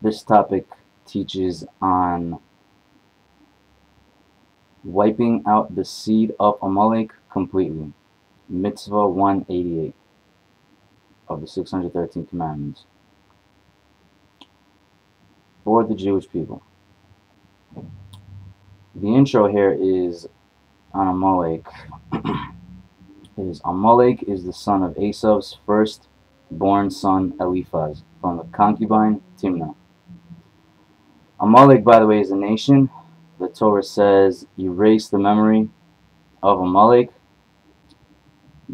This topic teaches on wiping out the seed of Amalek completely. Mitzvah 188 of the 613 Commandments for the Jewish people. The intro here is on Amalek. Amalek is the son of Esau's first-born son Eliphaz from the concubine TIMNA. Amalek, by the way, is a nation. The Torah says, erase the memory of Amalek.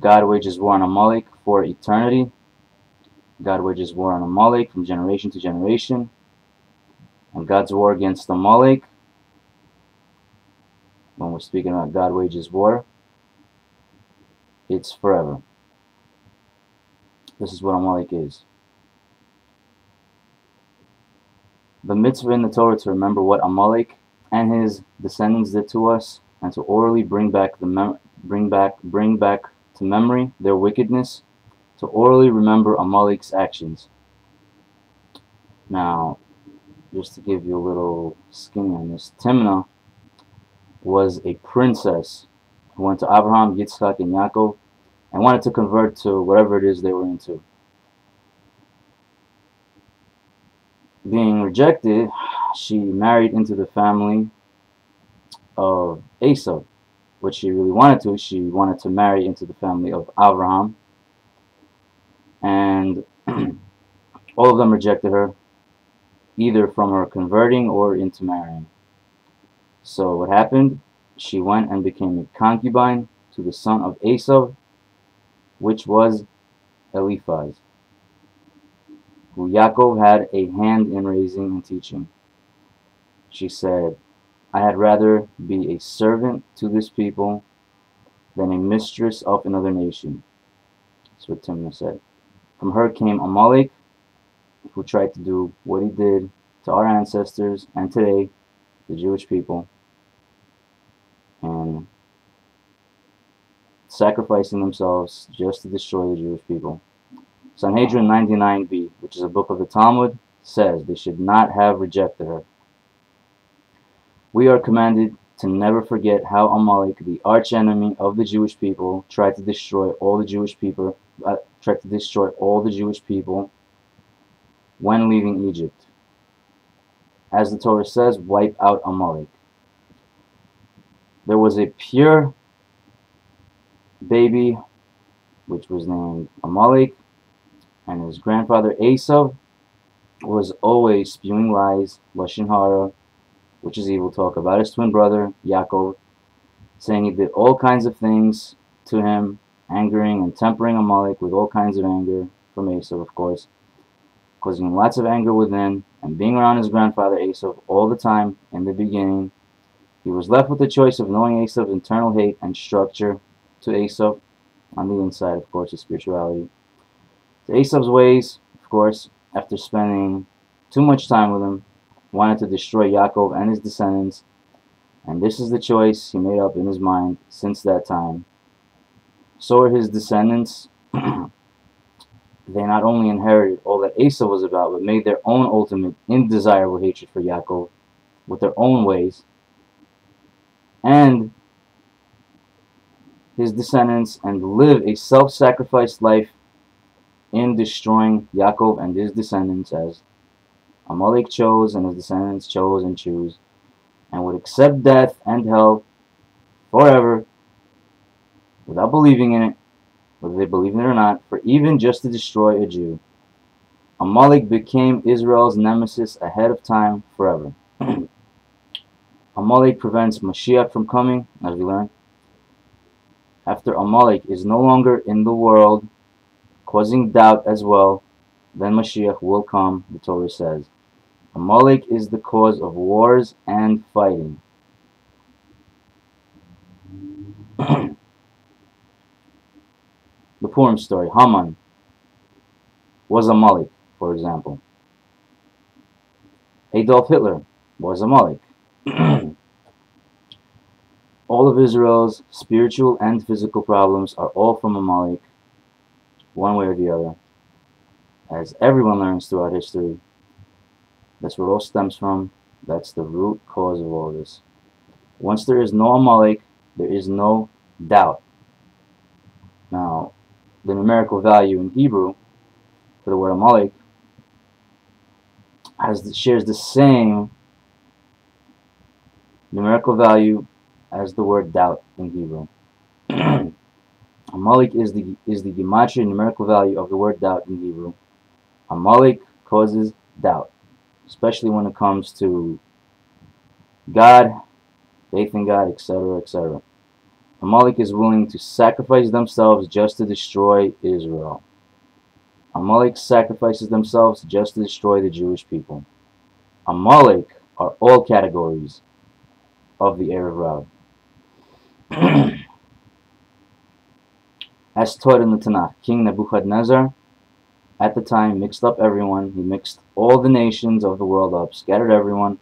God wages war on Amalek for eternity. God wages war on Amalek from generation to generation. And God's war against Amalek, when we're speaking about God wages war, it's forever. This is what Amalek is. The mitzvah in the Torah to remember what Amalek and his descendants did to us, and to orally bring back to memory their wickedness, to orally remember Amalek's actions. Now, just to give you a little skinny on this, TIMNA was a princess who went to Abraham, Yitzchak, and Yaakov and wanted to convert to whatever it is they were into. Being rejected, she married into the family of Esau, which she really wanted to. She wanted to marry into the family of Abraham, and all of them rejected her, either from her converting or into marrying. So what happened? She went and became a concubine to the son of Esau, which was Eliphaz, who Yaakov had a hand in raising and teaching. She said, I had rather be a servant to this people than a mistress of another nation. That's what TIMNA said. From her came Amalek, who tried to do what he did to our ancestors and today, the Jewish people, and sacrificing themselves just to destroy the Jewish people. Sanhedrin 99b, which is a book of the Talmud, says they should not have rejected her. We are commanded to never forget how Amalek, the archenemy of the Jewish people, tried to destroy all the Jewish people. When leaving Egypt. As the Torah says, wipe out Amalek. There was a pure baby which was named Amalek, and his grandfather Esau was always spewing lies, lashon hara, which is evil talk, about his twin brother Yaakov, saying he did all kinds of things to him, angering and tempering Amalek with all kinds of anger from Esau, of course, causing him lots of anger within, and being around his grandfather Esau all the time in the beginning. He was left with the choice of knowing Esau's internal hate and structure to Esau on the inside, of course, his spirituality, to Esau's ways, of course, after spending too much time with him, wanted to destroy Yaakov and his descendants, and this is the choice he made up in his mind since that time. So are his descendants. They not only inherited all that Esau was about, but made their own ultimate, indesirable hatred for Yaakov with their own ways. And his descendants, and live a self-sacrificed life in destroying Yaakov and his descendants, as Amalek chose and his descendants chose and choose, and would accept death and hell forever without believing in it, whether they believe in it or not, for even just to destroy a Jew. Amalek became Israel's nemesis ahead of time forever. Amalek prevents Mashiach from coming, as we learn. After Amalek is no longer in the world, causing doubt as well, then Mashiach will come, the Torah says. Amalek is the cause of wars and fighting. The Purim story, HAMAN was Amalek, for example. Adolf Hitler was Amalek. All of Israel's spiritual and physical problems are all from Amalek, one way or the other. As everyone learns throughout history, That's where it all stems from. That's the root cause of all this. Once there is no Amalek, there is no doubt. Now, the numerical value in Hebrew for the word Amalek shares the same numerical value as the word doubt in Hebrew. Amalek is the GEMATRIA numerical value of the word doubt in Hebrew. Amalek causes doubt, especially when it comes to God, faith in God, etc., etc. Amalek is willing to sacrifice themselves just to destroy Israel. Amalek sacrifices themselves just to destroy the Jewish people. Amalek are all categories of the Erev Rav. As taught in the Tanakh, King Nebuchadnezzar at the time mixed up everyone. He mixed all the nations of the world up, scattered everyone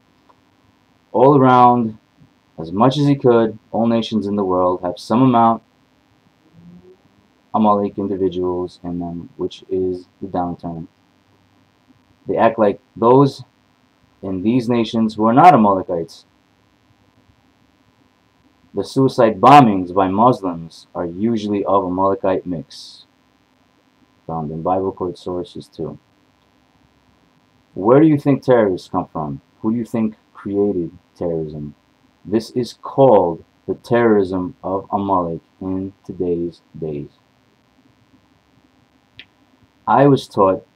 all around as much as he could. All nations in the world have some amount Amalek individuals in them, which is the downturn. They act like those in these nations who are not Amalekites. The suicide bombings by Muslims are usually of Amalekite mix, found in Bible quote sources too. Where do you think terrorists come from? Who do you think created terrorism? This is called the terrorism of Amalek in today's days. I was taught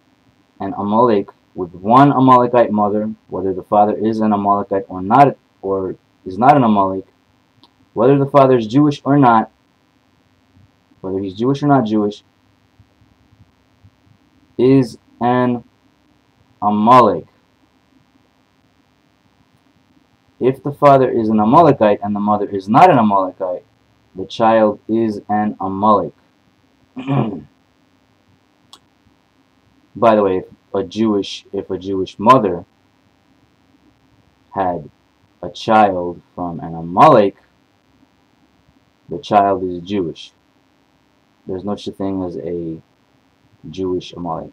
an Amalek with one Amalekite mother, whether the father is an Amalekite or not, or is not an Amalek, whether the father is Jewish or not, whether he's Jewish or not Jewish, is an Amalek. If the father is an Amalekite and the mother is not an Amalekite, the child is an Amalek. By the way, if a Jewish mother had a child from an Amalek, the child is Jewish. There's no such thing as a Jewish Amalek.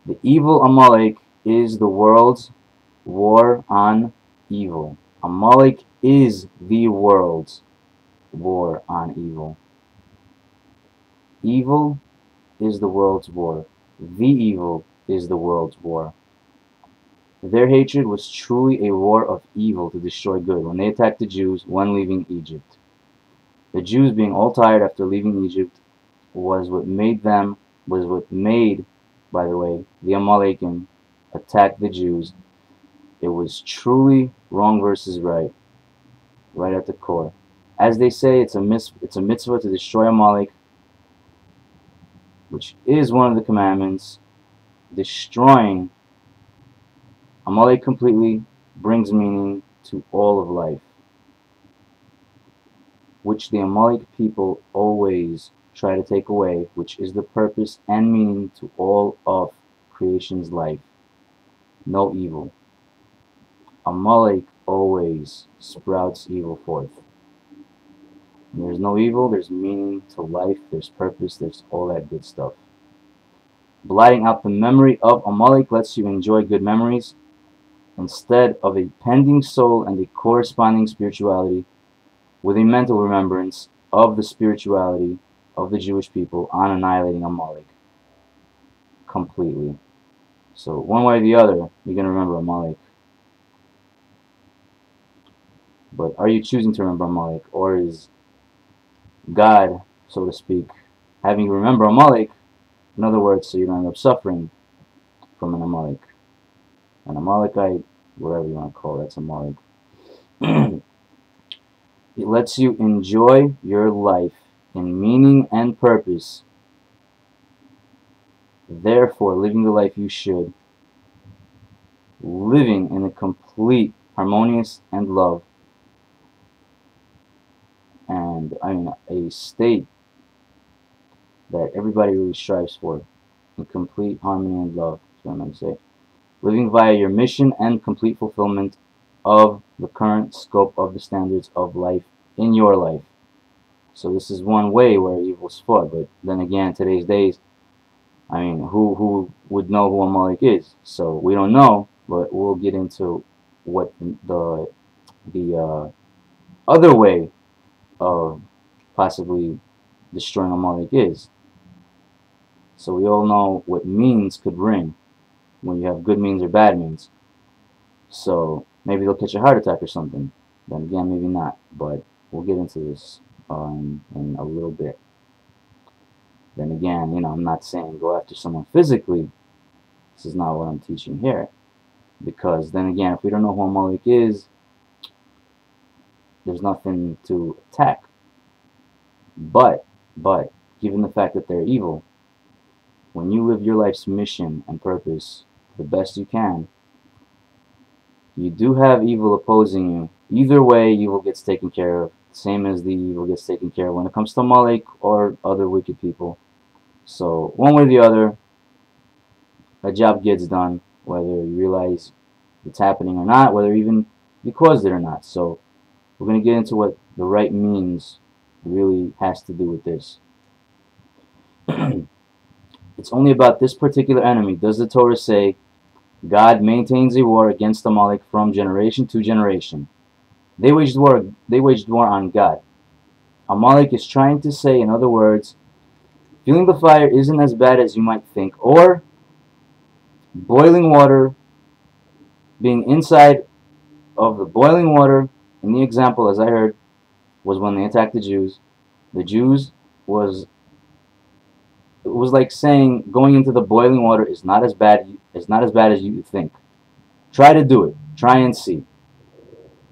The evil Amalek is the world's war on evil. Amalek is the world's war on evil. Evil is the world's war. The evil is the world's war. Their hatred was truly a war of evil to destroy good when they attacked the Jews when leaving Egypt. The Jews being all tired after leaving Egypt was what made, by the way, the Amalekim attack the Jews. It was truly wrong versus right at the core. As they say, it's a mitzvah to destroy Amalek, which is one of the commandments. Destroying Amalek completely brings meaning to all of life, which the Amalek people always try to take away, which is the purpose and meaning to all of creation's life. No evil. Amalek always sprouts evil forth. When there's no evil, there's meaning to life, there's purpose, there's all that good stuff. Blotting out the memory of Amalek lets you enjoy good memories instead of a pending soul and a corresponding spirituality with a mental remembrance of the spirituality of the Jewish people on annihilating Amalek completely. So one way or the other, you're going to remember Amalek. But are you choosing to remember Amalek, or is God, so to speak, having you remember Amalek, in other words, so you don't end up suffering from an Amalek? An Amalekite, whatever you want to call it, that's Amalek. It lets you enjoy your life in meaning and purpose, therefore living the life you should, living in a complete harmonious and love, and a state that everybody really strives for, in complete harmony and love. That's what I'm going to say. Living via your mission and complete fulfillment of the current scope of the standards of life in your life. So this is one way where evil is fought, but then again, today's days, I mean, who would know who Amalek is? So we don't know, but we'll get into what the other way of possibly destroying Amalek is. So we all know what means could bring when you have good means or bad means. So maybe they'll catch a heart attack or something. Then again, maybe not. But we'll get into this in a little bit. Then again, I'm not saying go after someone physically. This is not what I'm teaching here. Because then again, if we don't know who Amalek is, there's nothing to attack. But, given the fact that they're evil, when you live your life's mission and purpose the best you can, you do have evil opposing you. Either way, evil gets taken care of. Same as the evil gets taken care of when it comes to Amalek or other wicked people. So, one way or the other, a job gets done, whether you realize it's happening or not, whether even you caused it or not. So, we're going to get into what the right means really has to do with this. It's only about this particular enemy. Does the Torah say God maintains a war against Amalek from generation to generation? They waged war on God. Amalek is trying to say, in other words, feeling the fire isn't as bad as you might think, or boiling water, being inside of the boiling water, in the example, as I heard, was when they attacked the Jews. The Jews it was like saying going into the boiling water is not as bad as you think. Try to do it. Try and see.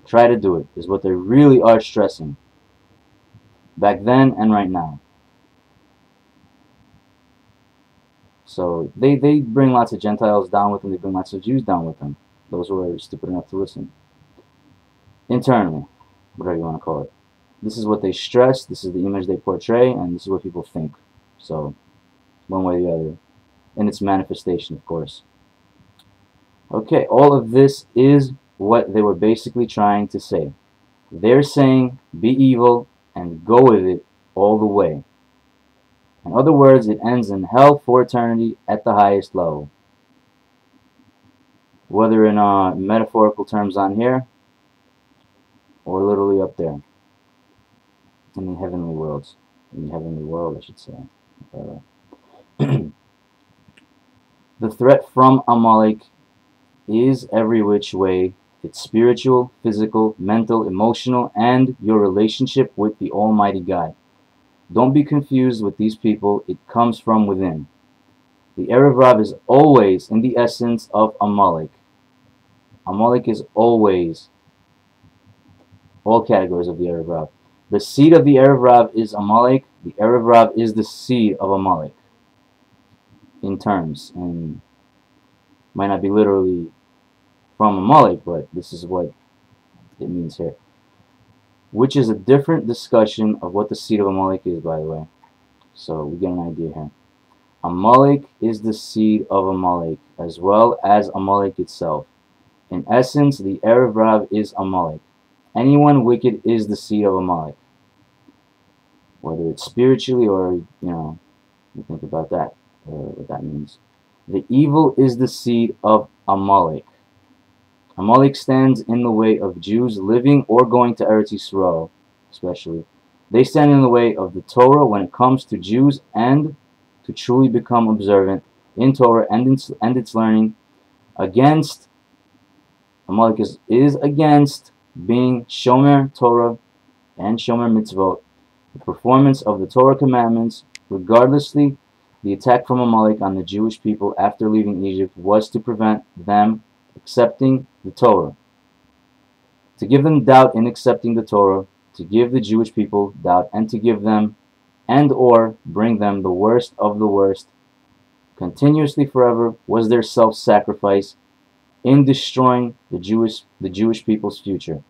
Try to do it is what they really are stressing. Back then and right now. So they bring lots of Gentiles down with them. They bring lots of Jews down with them. Those who are stupid enough to listen. Internally, whatever you want to call it. This is what they stress. This is the image they portray, and this is what people think. So, one way or the other. In its manifestation, of course. Okay, all of this is what they were basically trying to say. They're saying, be evil and go with it all the way. In other words, it ends in hell for eternity at the highest level. Whether in metaphorical terms on here, or literally up there. In the heavenly worlds. In the heavenly world, I should say. The threat from Amalek is every which way. It's spiritual, physical, mental, emotional, and your relationship with the Almighty God. Don't be confused with these people. It comes from within. The Erev Rav is always in the essence of Amalek. Amalek is always all categories of the Erev Rav. The seed of the Erev Rav is Amalek. The Erev Rav is the seed of Amalek. In terms, and might not be literally from Amalek, but this is what it means here. Which is a different discussion of what the seed of Amalek is, by the way. So we get an idea here. Amalek is the seed of Amalek, as well as Amalek itself. In essence, the Erev Rav is Amalek. Anyone wicked is the seed of Amalek. Whether it's spiritually or, you think about that, what that means. The evil is the seed of Amalek. Amalek stands in the way of Jews living or going to Eretz Yisrael, especially. They stand in the way of the Torah when it comes to Jews and to truly become observant in Torah and its learning. Against, Amalek is against being Shomer Torah and Shomer Mitzvot, the performance of the Torah commandments. Regardlessly, the attack from Amalek on the Jewish people after leaving Egypt was to prevent them accepting the Torah, to give them doubt in accepting the Torah, to give the Jewish people doubt, and to give them and or bring them the worst of the worst continuously forever was their self-sacrifice in destroying the Jewish people's future.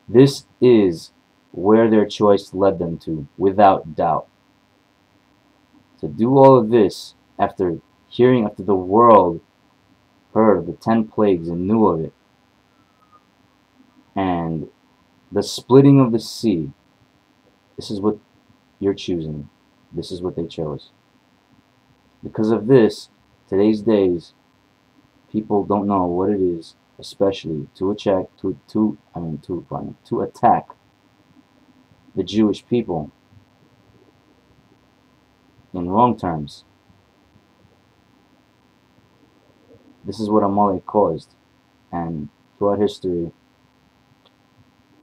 This is where their choice led them to, without doubt. To do all of this after the world heard of the 10 plagues and knew of it, and the splitting of the sea, this is what you're choosing. This is what they chose. Because of this, today's days, people don't know what it is, especially to attack the Jewish people in wrong terms. This is what Amalek caused, and throughout history,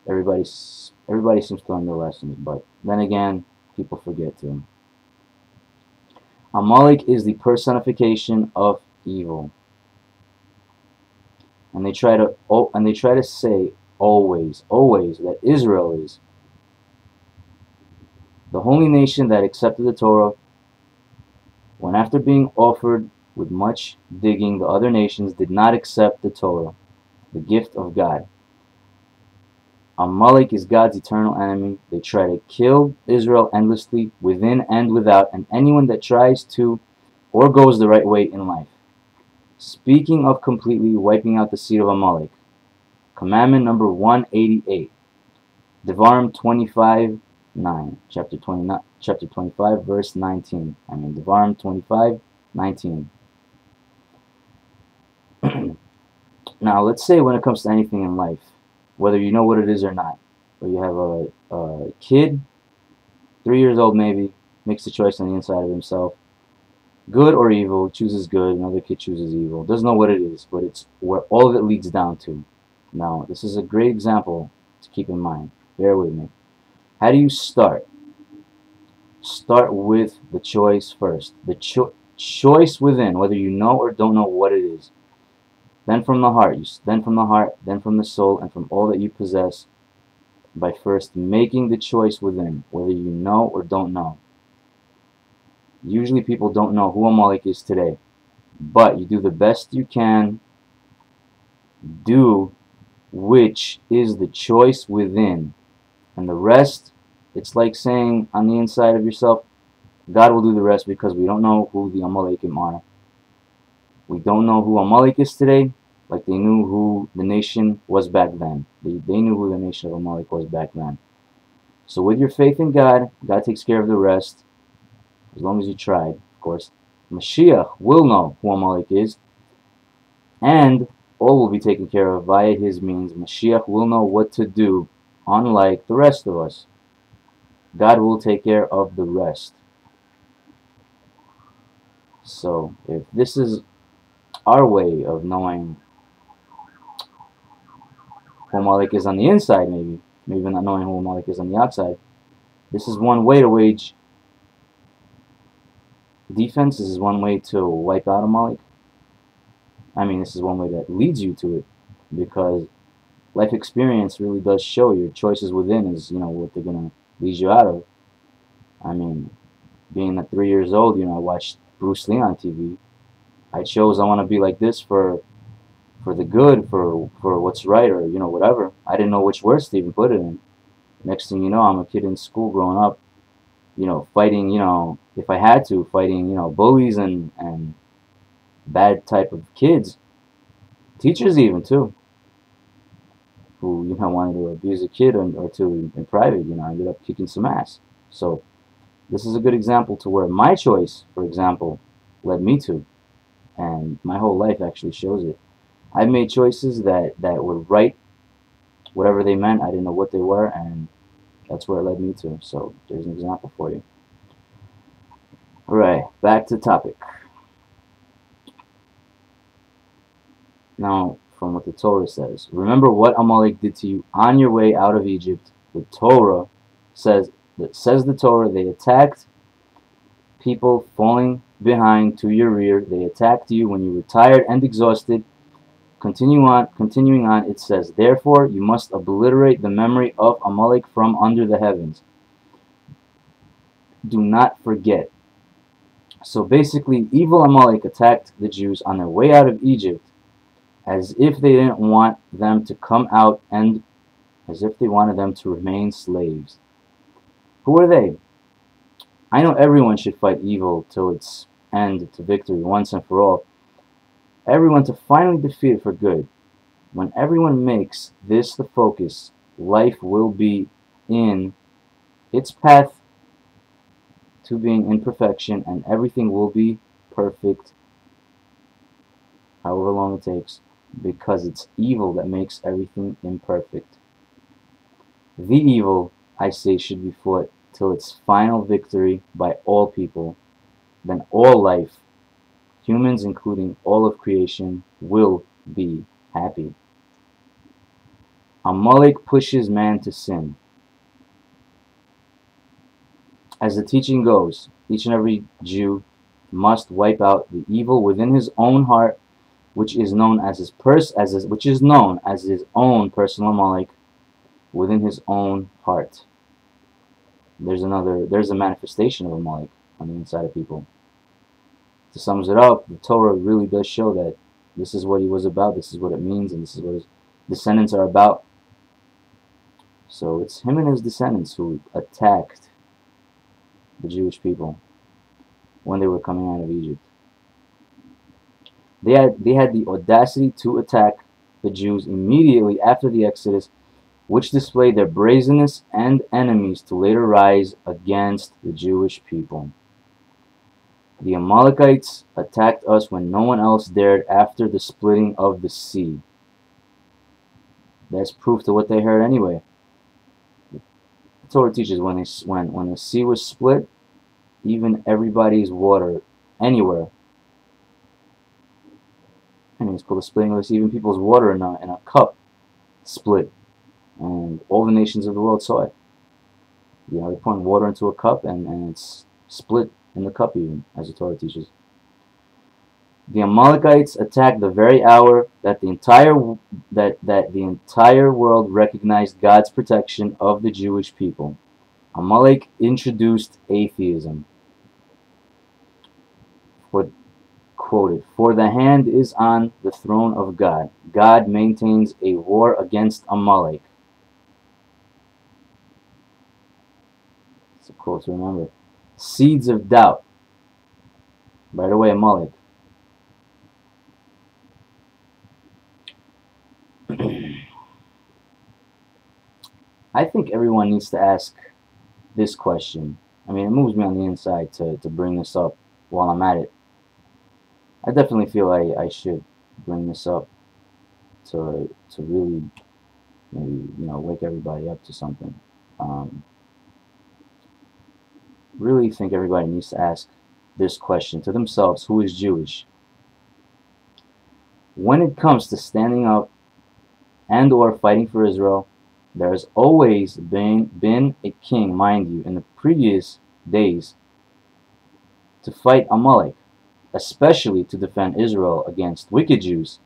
everybody seems to learn their lessons, but then again, people forget to. Amalek is the personification of evil, and they try to say always that Israel is the holy nation that accepted the Torah, when after being offered with much digging, the other nations did not accept the Torah, the gift of God. Amalek is God's eternal enemy. They try to kill Israel endlessly, within and without, and anyone that tries to or goes the right way in life. Speaking of completely wiping out the seed of Amalek, Commandment number 188, DEVARIM 25:9, chapter 25, verse 19. DEVARIM 25:19. Now, let's say when it comes to anything in life, whether you know what it is or not, or you have a kid, 3 years old maybe, makes a choice on the inside of himself, good or evil, chooses good, another kid chooses evil, doesn't know what it is, but it's where all of it leads down to. Now, this is a great example to keep in mind. Bear with me. How do you start? Start with the choice first. The choice within, whether you know or don't know what it is. Then from the heart, then from the soul, and from all that you possess, by first making the choice within, whether you know or don't know. Usually people don't know who Amalek is today, but you do the best you can do, which is the choice within. And the rest, it's like saying on the inside of yourself, God will do the rest, because we don't know who the Amalekim are. We don't know who Amalek is today, like they knew who the nation was back then. They knew who the nation of Amalek was back then. So with your faith in God, God takes care of the rest, as long as you tried, of course. Mashiach will know who Amalek is, and all will be taken care of via his means. Mashiach will know what to do, unlike the rest of us. God will take care of the rest. So, if this is our way of knowing who Amalek is on the inside, maybe not knowing who Amalek is on the outside, this is one way to wage defense. This is one way to wipe out Amalek. This is one way that leads you to it, because life experience really does show your choices within is, what they're going to lead you out of. Being at 3 years old, I watched Bruce Lee on TV. I chose I want to be like this for the good, for what's right, or, whatever. I didn't know which words to even put it in. Next thing you know, I'm a kid in school growing up, fighting, if I had to, fighting, bullies and bad type of kids. Teachers even, too, who, wanted to abuse a kid or two in private, ended up kicking some ass. So, this is a good example to where my choice, for example, led me to. And my whole life actually shows it. I've made choices that were right, whatever they meant. I didn't know what they were, and that's where it led me to. So there's an example for you. Alright, back to the topic. Now, from what the Torah says. Remember what Amalek did to you on your way out of Egypt. The Torah says the Torah, they attacked people falling behind to your rear. They attacked you when you were tired and exhausted. Continuing on, it says, therefore you must obliterate the memory of Amalek from under the heavens. Do not forget. So basically, evil Amalek attacked the Jews on their way out of Egypt, as if they didn't want them to come out, and as if they wanted them to remain slaves. Who are they? I know everyone should fight evil till its end to victory once and for all. Everyone to finally defeat it for good. When everyone makes this the focus, life will be in its path to being in perfection, and everything will be perfect, however long it takes, because it's evil that makes everything imperfect. The evil, I say, should be fought till its final victory by all people. Then all life, humans including all of creation, will be happy. Amalek pushes man to sin. As the teaching goes, each and every Jew must wipe out the evil within his own heart, which is known as his own personal Amalek within his own heart. There's a manifestation of Amalek on the inside of people. To sum it up, the Torah really does show that this is what he was about, this is what it means, and this is what his descendants are about. So it's him and his descendants who attacked the Jewish people when they were coming out of Egypt. They had the audacity to attack the Jews immediately after the Exodus, which displayed their brazenness and enemies to later rise against the Jewish people. The Amalekites attacked us when no one else dared after the splitting of the sea. That's proof to what they heard anyway. The Torah teaches when the sea was split, even everybody's water anywhere. I mean, it's called the splitting of the sea. Even people's water in a cup split, and all the nations of the world saw it. You know, they're pouring water into a cup, and it's split in the cup, even, as the Torah teaches. The Amalekites attacked the very hour that the entire world recognized God's protection of the Jewish people. Amalek introduced atheism. Quoted, "For the hand is on the throne of God. God maintains a war against Amalek." It's a quote to remember. Seeds of doubt. Right away, Amalek. I think everyone needs to ask this question. I mean, it moves me on the inside to bring this up while I'm at it. I definitely feel I should bring this up to really maybe, you know, wake everybody up to something. Really think everybody needs to ask this question to themselves: who is Jewish? When it comes to standing up and or fighting for Israel, there has always been a king, mind you, in the previous days to fight Amalek, especially to defend Israel against wicked Jews,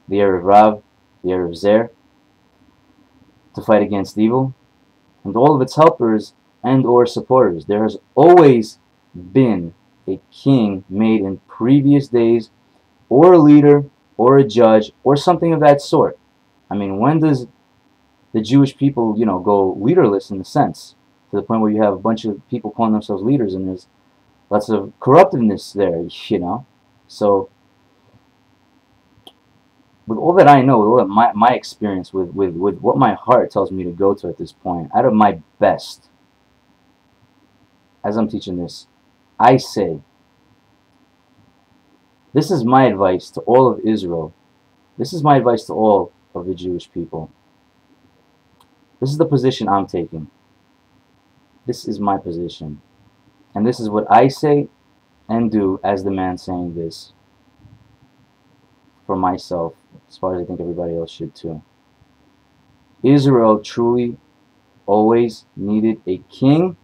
the Erev Rav, the Erev Zer, to fight against evil, and all of its helpers and or supporters. There has always been a king made in previous days, or a leader, or a judge, or something of that sort. I mean, when does the Jewish people, you know, go leaderless in a sense, to the point where you have a bunch of people calling themselves leaders, and there's lots of corruptiveness there, you know? So, with all that I know, with all that my experience, with what my heart tells me to go to at this point, out of my best, as I'm teaching this, I say, this is my advice to all of Israel. This is my advice to all of the Jewish people. This is the position I'm taking. This is my position. And this is what I say and do as the man saying this for myself, as far as I think everybody else should too. Israel truly always needed a king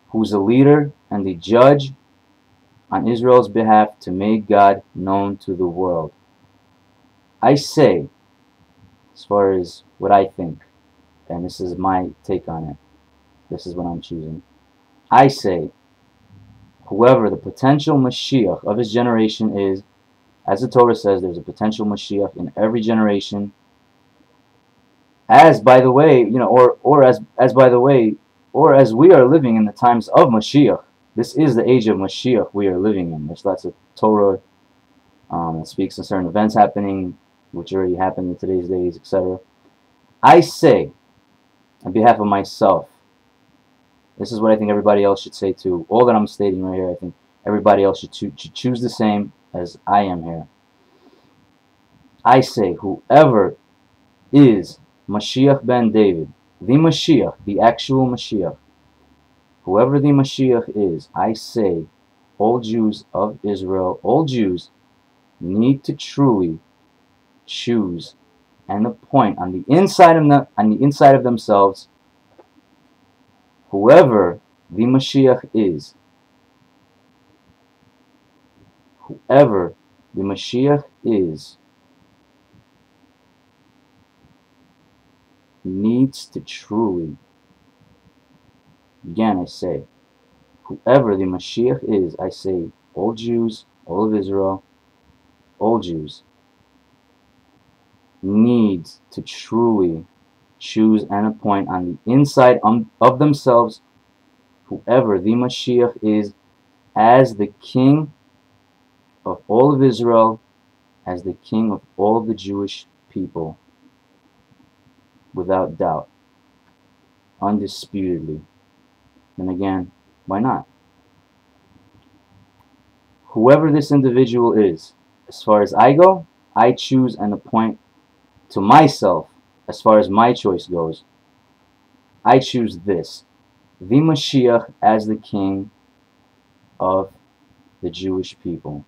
who's a leader and a judge on Israel's behalf to make God known to the world. I say, as far as what I think, and this is my take on it, this is what I'm choosing, I say, whoever the potential Mashiach of his generation is, as the Torah says, there's a potential Mashiach in every generation, as by the way, you know, or as by the way, or as we are living in the times of Mashiach. This is the age of Mashiach we are living in. There's lots of Torah that speaks of certain events happening, which already happened in today's days, etc. I say, on behalf of myself, this is what I think everybody else should say too. All that I'm stating right here, I think Everybody else should choose the same as I am here. I say, whoever is Mashiach ben David, the Mashiach, the actual Mashiach, whoever the Mashiach is, I say, all Jews of Israel, all Jews need to truly choose and appoint on the inside of themselves whoever the Mashiach is. Whoever the Mashiach is needs to truly, again I say, whoever the Mashiach is, I say, all Jews, all of Israel, all Jews needs to truly choose and appoint on the inside of themselves whoever the Mashiach is as the king of all of Israel, as the king of all the Jewish people, without doubt, undisputedly. And again, why not? Whoever this individual is, as far as I go, I choose and appoint to myself, as far as my choice goes, I choose this, the Mashiach as the king of the Jewish people,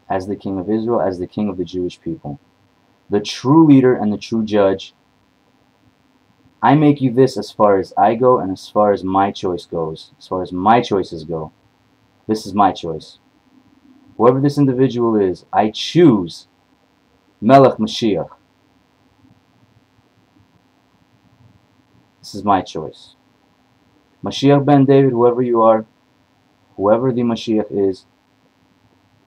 as the king of Israel, as the king of the Jewish people, the true leader and the true judge. I make you this as far as I go and as far as my choice goes, as far as my choices go. This is my choice. Whoever this individual is, I choose Melech Mashiach. This is my choice. Mashiach ben David, whoever you are, whoever the Mashiach is,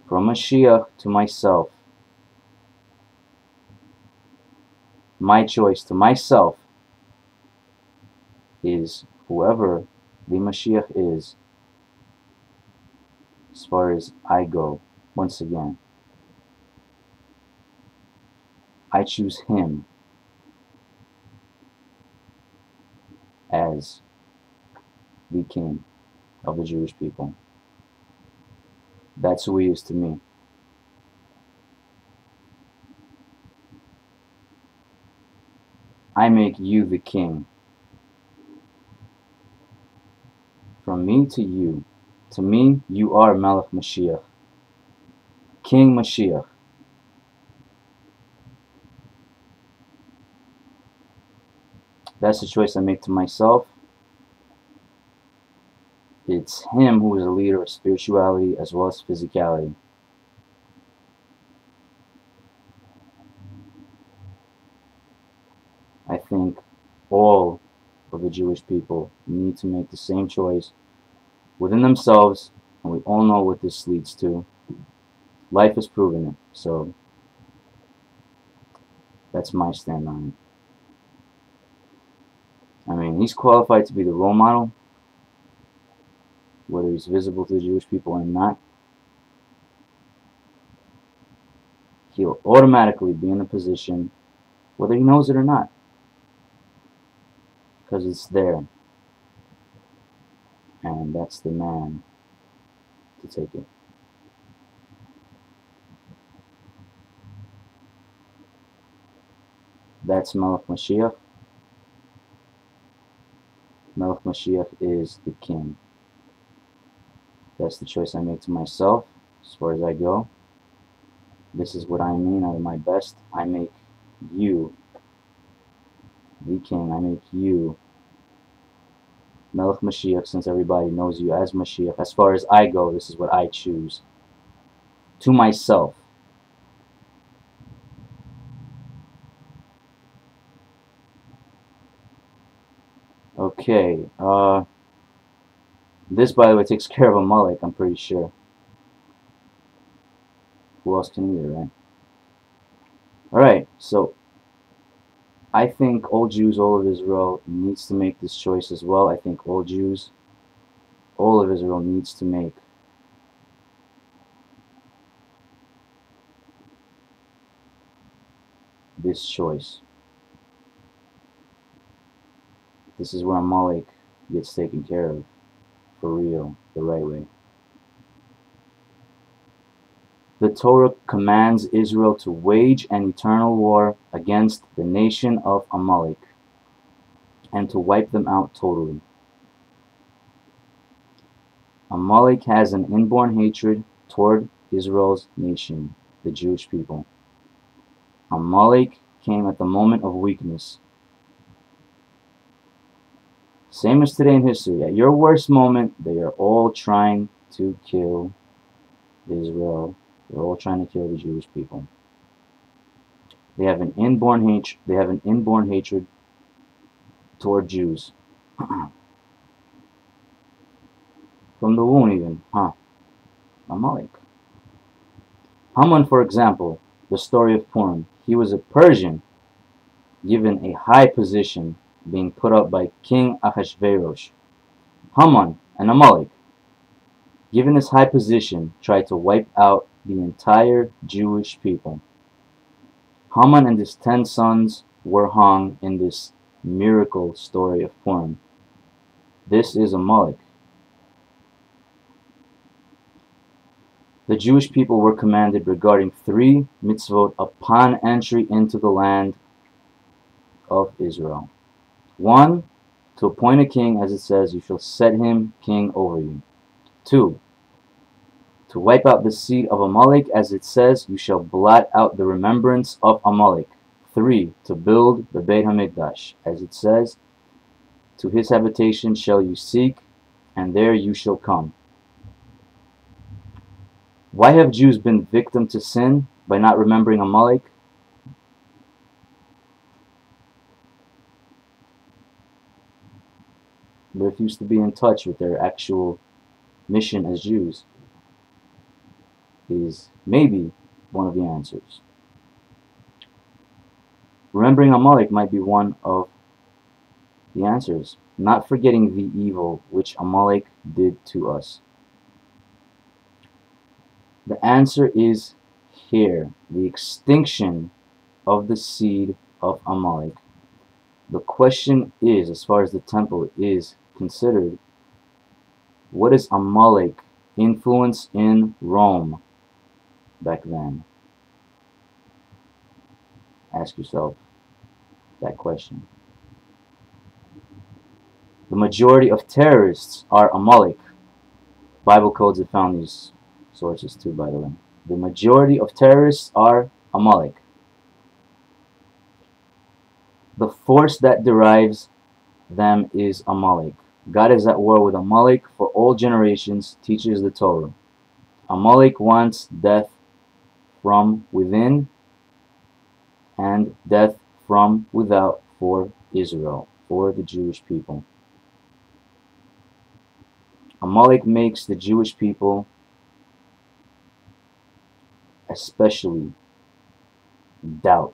from Mashiach to myself, my choice to myself is whoever the Mashiach is, as far as I go. Once again, I choose him as the king of the Jewish people. That's who he is to me. I make you the king. From me to you. To me, you are Melech Mashiach. King Mashiach. That's the choice I make to myself. It's him who is a leader of spirituality as well as physicality. I think all of the Jewish people need to make the same choice within themselves, and we all know what this leads to. Life has proven it, so that's my stand on it. I mean, he's qualified to be the role model, whether he's visible to the Jewish people or not. He'll automatically be in a position, whether he knows it or not, because it's there, and that's the man to take it. That's Melech Mashiach. Melech Mashiach is the king. That's the choice I make to myself as far as I go. This is what I mean out of my best. I make you the king. I make you Melech Mashiach, since everybody knows you as Mashiach. As far as I go, this is what I choose to myself. Okay, this, by the way, takes care of Amalek, I'm pretty sure. Who else can either, right? Alright, so I think all Jews, all of Israel, needs to make this choice as well. I think all Jews, all of Israel needs to make this choice. This is where Amalek gets taken care of, for real, the right way. the Torah commands Israel to wage an eternal war against the nation of Amalek and to wipe them out totally. Amalek has an inborn hatred toward Israel's nation, the Jewish people. Amalek came at the moment of weakness. Same as today in history. At your worst moment, they are all trying to kill Israel. They're all trying to kill the Jewish people. They have an inborn hatred toward Jews. From the womb even, Amalek. HAMAN, for example, the story of Purim. He was a Persian, given a high position, being put up by King Ahasuerus. HAMAN, an Amalek, given his high position, tried to wipe out the entire Jewish people. HAMAN and his 10 sons were hung in this miracle story of Purim. This is Amalek. The Jewish people were commanded regarding 3 mitzvot upon entry into the land of Israel. 1, to appoint a king, as it says, you shall set him king over you. 2, to wipe out the seed of Amalek, as it says, you shall blot out the remembrance of Amalek. 3, to build the Beit HaMikdash, as it says, to his habitation shall you seek, and there you shall come. Why have Jews been victim to sin by not remembering Amalek? They refuse to be in touch with their actual mission as Jews. Is maybe one of the answers. Remembering Amalek might be one of the answers. Not forgetting the evil which Amalek did to us. The answer is here, the extinction of the seed of Amalek. The question is, as far as the temple is considered, what is Amalek influence in Rome back then? Ask yourself that question. The majority of terrorists are Amalek. Bible codes have found these sources too, by the way. The majority of terrorists are Amalek. The force that derives them is Amalek. God is at war with Amalek for all generations, teaches the Torah. Amalek wants death from within and death from without for Israel, for the Jewish people. Amalek makes the Jewish people especially doubt.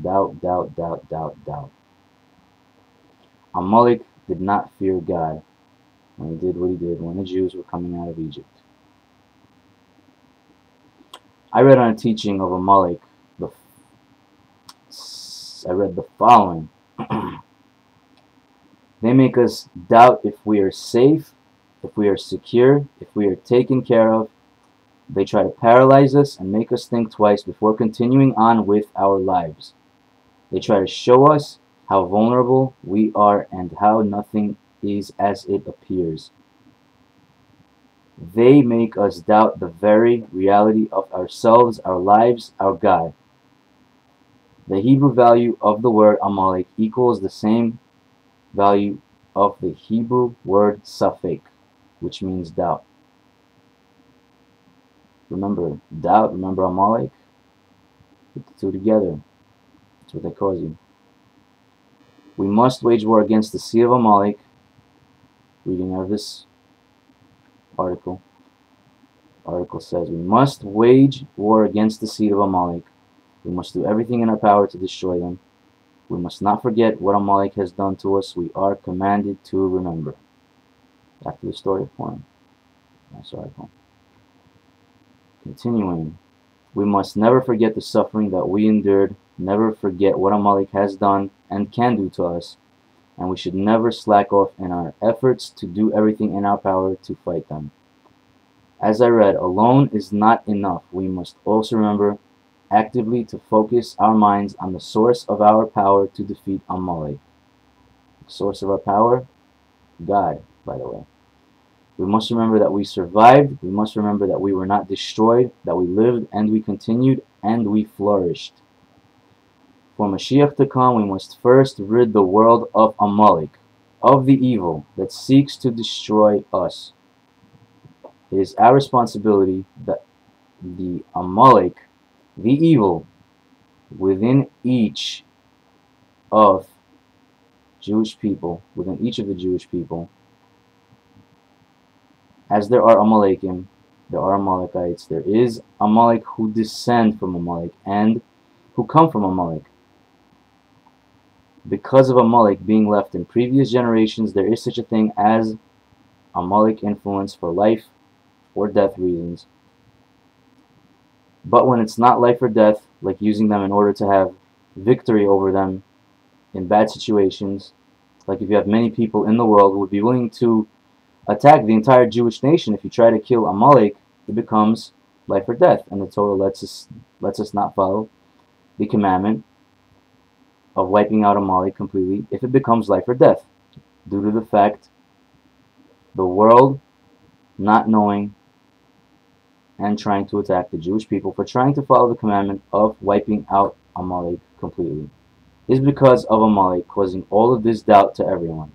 Doubt. Amalek did not fear God when he did what he did when the Jews were coming out of Egypt. I read on a teaching of Amalek, I read the following. They make us doubt if we are safe, if we are secure, if we are taken care of. They try to paralyze us and make us think twice before continuing on with our lives. They try to show us how vulnerable we are and how nothing is as it appears. They make us doubt the very reality of ourselves, our lives, our God. The Hebrew value of the word Amalek equals the same value of the Hebrew word safek, which means doubt. Remember doubt, remember Amalek. Put the two together. That's what they cause you. We must wage war against the seed of Amalek. Reading out of this article. Article says we must wage war against the seed of Amalek. We must do everything in our power to destroy them. We must not forget what Amalek has done to us. We are commanded to remember. Back to the story of Purim. Nice article. Continuing. We must never forget the suffering that we endured, never forget what Amalek has done and can do to us, and we should never slack off in our efforts to do everything in our power to fight them. As I read, alone is not enough. We must also remember actively to focus our minds on the source of our power to defeat Amalek. Source of our power? God, by the way. We must remember that we survived. We must remember that we were not destroyed, that we lived and we continued and we flourished. For Mashiach to come, we must first rid the world of Amalek, of the evil that seeks to destroy us. It is our responsibility that the Amalek, the evil, within each of Jewish people, within each of the Jewish people, as there are Amalekim, there are Amalekites, there is Amalek who descend from Amalek and who come from Amalek. Because of Amalek being left in previous generations, there is such a thing as Amalek influence for life or death reasons. But when it's not life or death, like using them in order to have victory over them in bad situations, like if you have many people in the world who would be willing to attack the entire Jewish nation, if you try to kill Amalek, it becomes life or death, and the Torah lets us not follow the commandment of wiping out Amalek completely if it becomes life or death, due to the fact the world not knowing and trying to attack the Jewish people for trying to follow the commandment of wiping out Amalek completely is because of Amalek causing all of this doubt to everyone.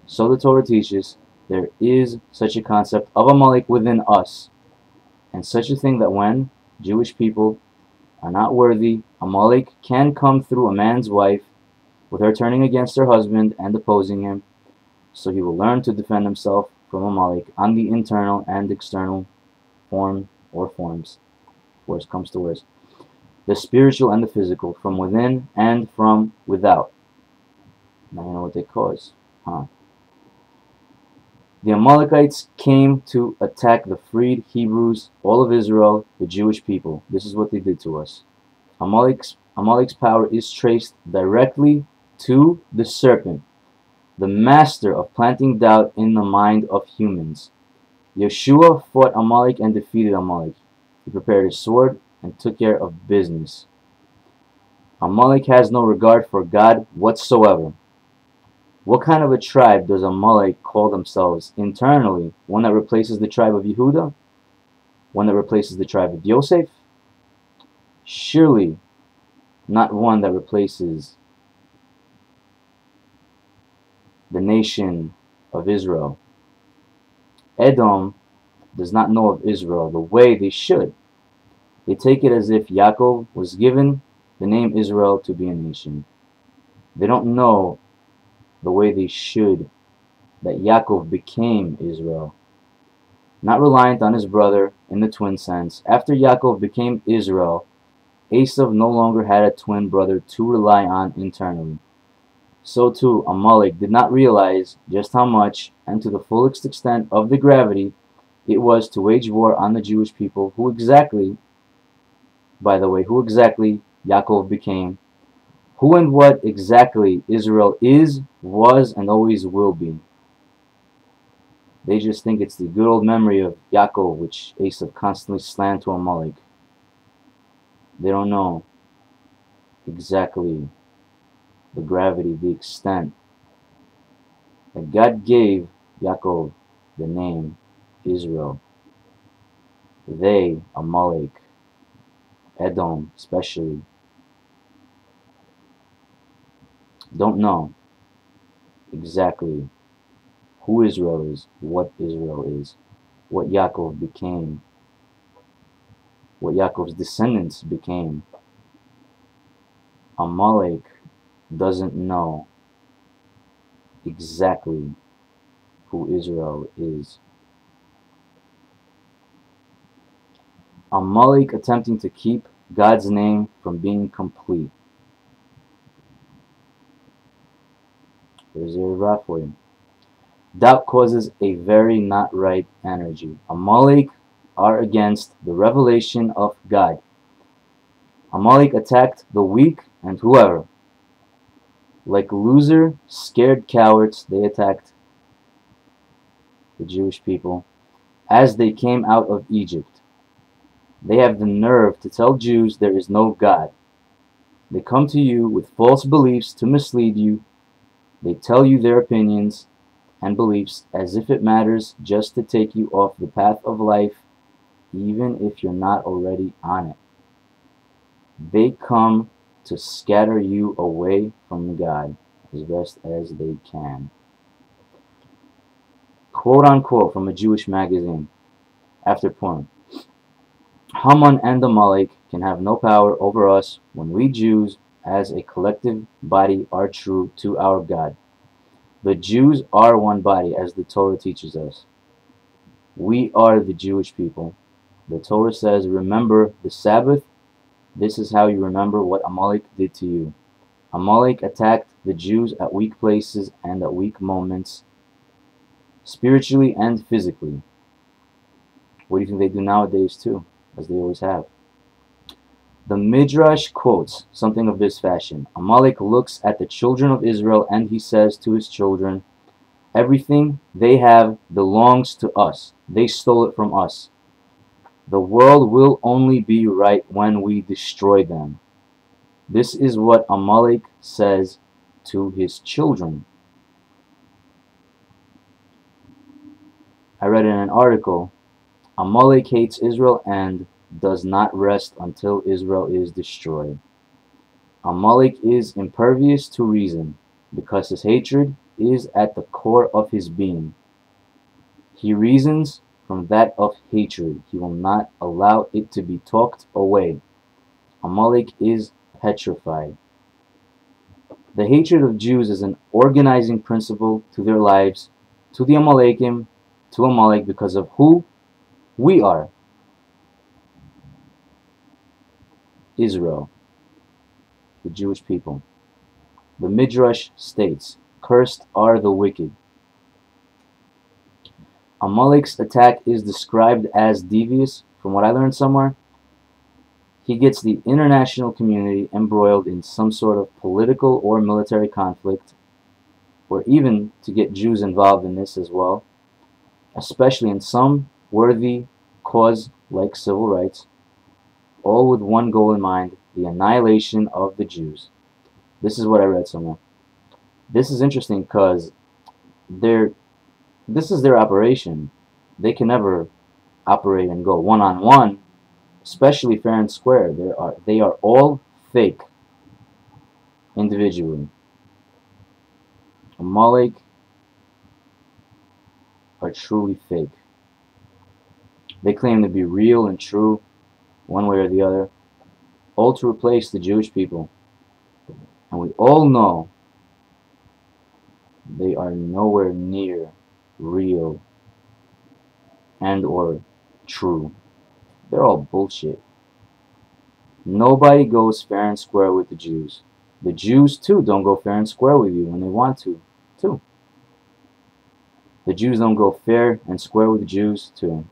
So the Torah teaches there is such a concept of Amalek within us, and such a thing that when Jewish people are not worthy, Amalek can come through a man's wife with her turning against her husband and opposing him, so he will learn to defend himself from Amalek on the internal and external form or forms. Worst comes to worst. The spiritual and the physical, from within and from without. Now you know what they cause, huh? The Amalekites came to attack the freed Hebrews, all of Israel, the Jewish people. This is what they did to us. Amalek's power is traced directly to the serpent, the master of planting doubt in the mind of humans. Yeshua fought Amalek and defeated Amalek. He prepared his sword and took care of business. Amalek has no regard for God whatsoever. What kind of a tribe does Amalek call themselves internally? One that replaces the tribe of Yehuda? One that replaces the tribe of Yosef? Surely not one that replaces the nation of Israel. Edom does not know of Israel the way they should. They take it as if Yaakov was given the name Israel to be a nation. They don't know the way they should that Yaakov became Israel. Not reliant on his brother in the twin sense, after Yaakov became Israel, Esav no longer had a twin brother to rely on internally. So too, Amalek did not realize just how much and to the fullest extent of the gravity it was to wage war on the Jewish people, who exactly, by the way, who exactly Yaakov became, who and what exactly Israel is, was, and always will be. They just think it's the good old memory of Yaakov, which Esav constantly slandered to Amalek. They don't know exactly the gravity, the extent that God gave Yaakov the name Israel. They, Amalek, Edom especially, don't know exactly who Israel is, what Yaakov became, what Yaakov's descendants became. Amalek doesn't know exactly who Israel is. Amalek attempting to keep God's name from being complete. There's Erev Rav for you. Doubt causes a very not right energy. Amalek are against the revelation of God. Amalek attacked the weak and whoever. Like loser, scared cowards, they attacked the Jewish people. as they came out of Egypt. They have the nerve to tell Jews there is no God. They come to you with false beliefs to mislead you. They tell you their opinions and beliefs as if it matters, just to take you off the path of life, even if you're not already on it. They come to scatter you away from God as best as they can. Quote unquote from a Jewish magazine after Purim. Haman and Amalek can have no power over us when we Jews as a collective body are true to our God. The Jews are one body, as the Torah teaches us. We are the Jewish people. The Torah says, remember the Sabbath. This is how you remember what Amalek did to you. Amalek attacked the Jews at weak places and at weak moments, spiritually and physically. What do you think they do nowadays too, as they always have? The Midrash quotes something of this fashion. Amalek looks at the children of Israel and he says to his children, everything they have belongs to us. They stole it from us. The world will only be right when we destroy them. This is what Amalek says to his children. I read in an article, Amalek hates Israel and does not rest until Israel is destroyed. Amalek is impervious to reason because his hatred is at the core of his being. He reasons from that of hatred. He will not allow it to be talked away. Amalek is petrified. The hatred of Jews is an organizing principle to their lives, to the Amalekim, to Amalek, because of who we are. Israel, the Jewish people. The Midrash states, cursed are the wicked. Amalek's attack is described as devious. From what I learned somewhere, he gets the international community embroiled in some sort of political or military conflict, or even to get Jews involved in this as well, especially in some worthy cause like civil rights, all with one goal in mind, the annihilation of the Jews. This is what I read somewhere. This is interesting because this is their operation. They can never operate and go one-on-one, especially fair and square. They are all fake individually. Amalek are truly fake. They claim to be real and true, one way or the other, all to replace the Jewish people. And we all know they are nowhere near real and or true. They're all bullshit. Nobody goes fair and square with the Jews. The Jews too don't go fair and square with you when they want to too. The Jews don't go fair and square with the Jews too.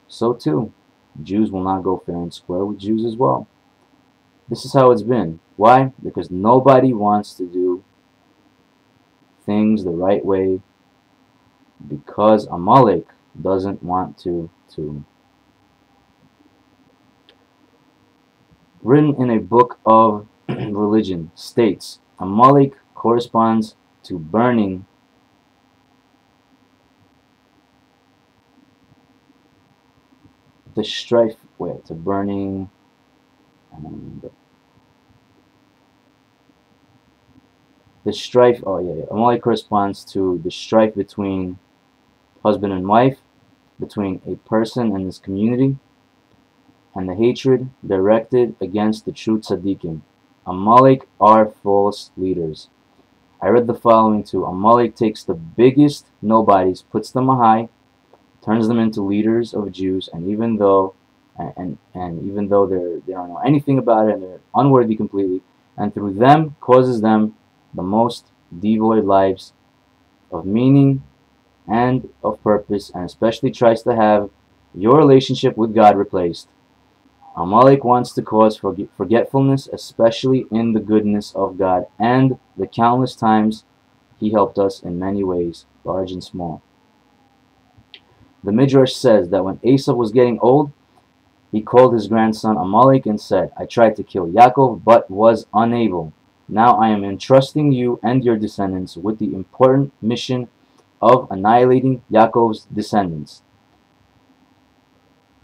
So too, Jews will not go fair and square with Jews as well. This is how it's been. Why? Because nobody wants to do things the right way, because Amalek doesn't want to too. Written in a book of religion, states Amalek corresponds to burning the strife, Amalek corresponds to the strife between husband and wife, between a person and his community, and the hatred directed against the true tzaddikim. Amalek are false leaders. I read the following too. Amalek takes the biggest nobodies, puts them high, turns them into leaders of Jews, and even though they don't know anything about it and they're unworthy completely, and through them causes them the most devoid lives of meaning and of purpose, and especially tries to have your relationship with God replaced. Amalek wants to cause forgetfulness, especially in the goodness of God and the countless times he helped us in many ways, large and small. The Midrash says that when Esau was getting old, he called his grandson Amalek and said, I tried to kill Yaakov, but was unable. Now I am entrusting you and your descendants with the important mission of annihilating Yaakov's descendants.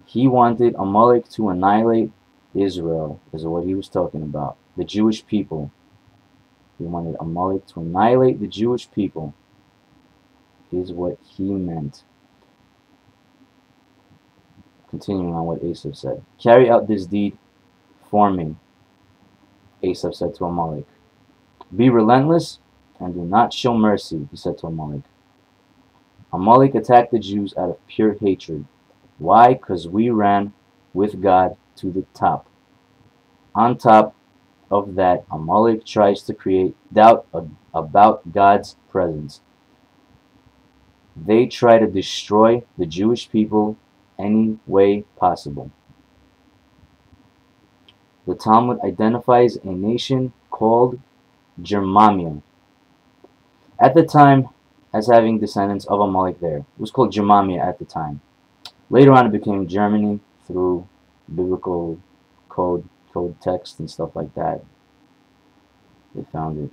He wanted Amalek to annihilate Israel, is what he was talking about. The Jewish people. He wanted Amalek to annihilate the Jewish people, is what he meant. Continuing on what Esau said. Carry out this deed for me, Esau said to Amalek. Be relentless and do not show mercy, he said to Amalek. Amalek attacked the Jews out of pure hatred. Why? Because we ran with God to the top. On top of that, Amalek tries to create doubt about God's presence. They try to destroy the Jewish people any way possible. The Talmud identifies a nation called Germania at the time as having descendants of Amalek there. It was called Germania at the time. Later on it became Germany through biblical code text and stuff like that. They found it.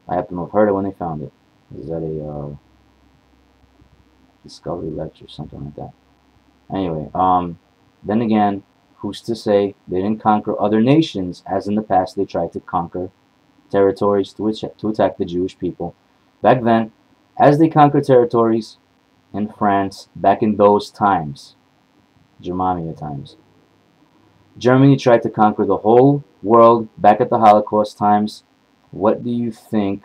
I happen to have heard it when they found it. Is that a discovery lecture, something like that? Anyway, then again, who's to say they didn't conquer other nations, as in the past they tried to conquer territories to attack the Jewish people back then, as they conquered territories in France back in those times, Germania times. Germany tried to conquer the whole world back at the Holocaust times. What do you think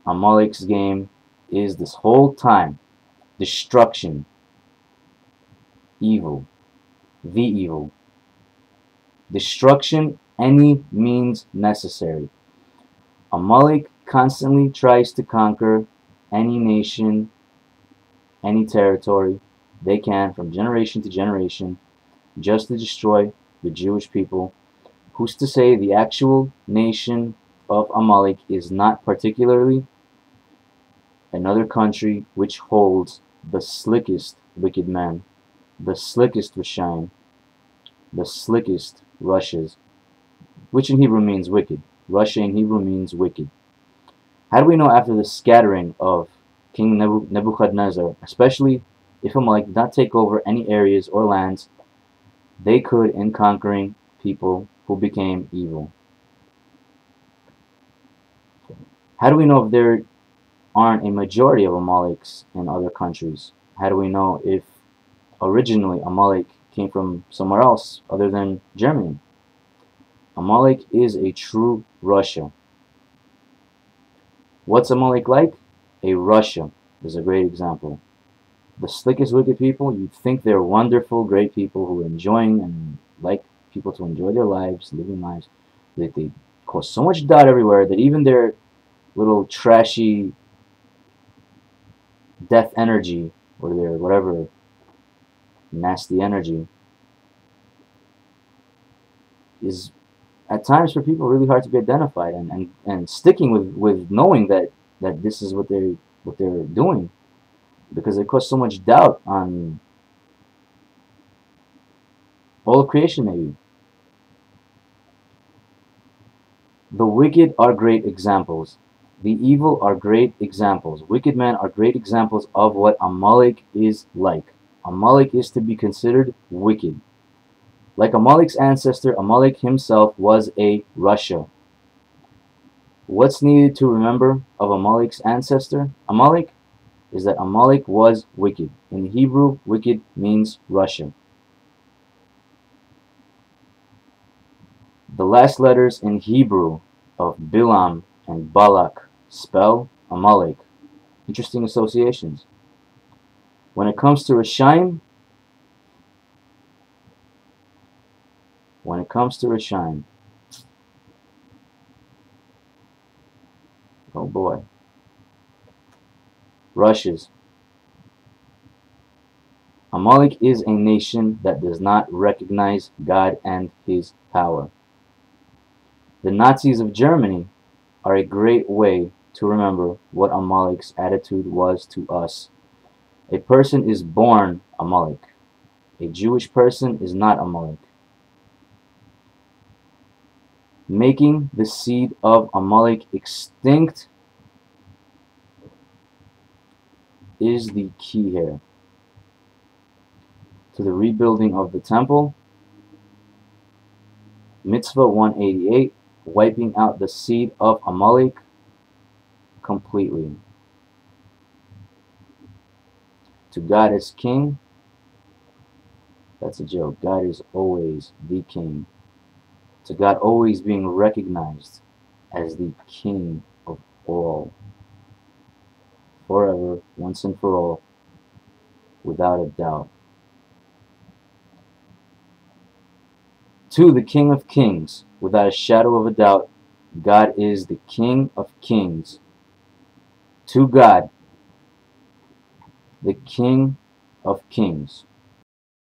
Amalek's game is this whole time? Destruction. Evil. The evil. Destruction, any means necessary. Amalek constantly tries to conquer any nation, any territory they can from generation to generation, just to destroy the Jewish people. Who's to say the actual nation of Amalek is not particularly another country which holds the slickest wicked men, the slickest Rishayim, the slickest Russias, which in Hebrew means wicked. Russia in Hebrew means wicked. How do we know after the scattering of King Nebuchadnezzar, especially if Amalek did not take over any areas or lands, they could in conquering people who became evil? How do we know if there aren't a majority of Amaleks in other countries? How do we know if originally Amalek came from somewhere else other than Germany? Amalek is a true Russia. What's Amalek like? A Russia is a great example. The slickest wicked people, you'd think they're wonderful, great people who are enjoying and like people to enjoy their lives, living lives. They cause so much doubt everywhere that even their little trashy death energy or their whatever nasty energy is at times for people really hard to be identified, and sticking with knowing that this is what they're doing, because it caused so much doubt on all of creation. Maybe the wicked are great examples. The evil are great examples. Wicked men are great examples of what Amalek is like. Amalek is to be considered wicked. Like Amalek's ancestor, Amalek himself was a Russia. What's needed to remember of Amalek's ancestor, Amalek, is that Amalek was wicked. In Hebrew, wicked means Russia. The last letters in Hebrew of Bilam and Balak spell Amalek. Interesting associations. When it comes to Rishayim, oh boy, Russia's. Amalek is a nation that does not recognize God and His power. The Nazis of Germany are a great way to remember what Amalek's attitude was to us. A person is born Amalek. A Jewish person is not Amalek. Making the seed of Amalek extinct is the key here to the rebuilding of the temple. Mitzvah 188, wiping out the seed of Amalek completely. To God as king, that's a joke. God is always the king. To God always being recognized as the king of all. Forever, once and for all, without a doubt. To the King of Kings, without a shadow of a doubt, God is the King of Kings. To God, the King of Kings.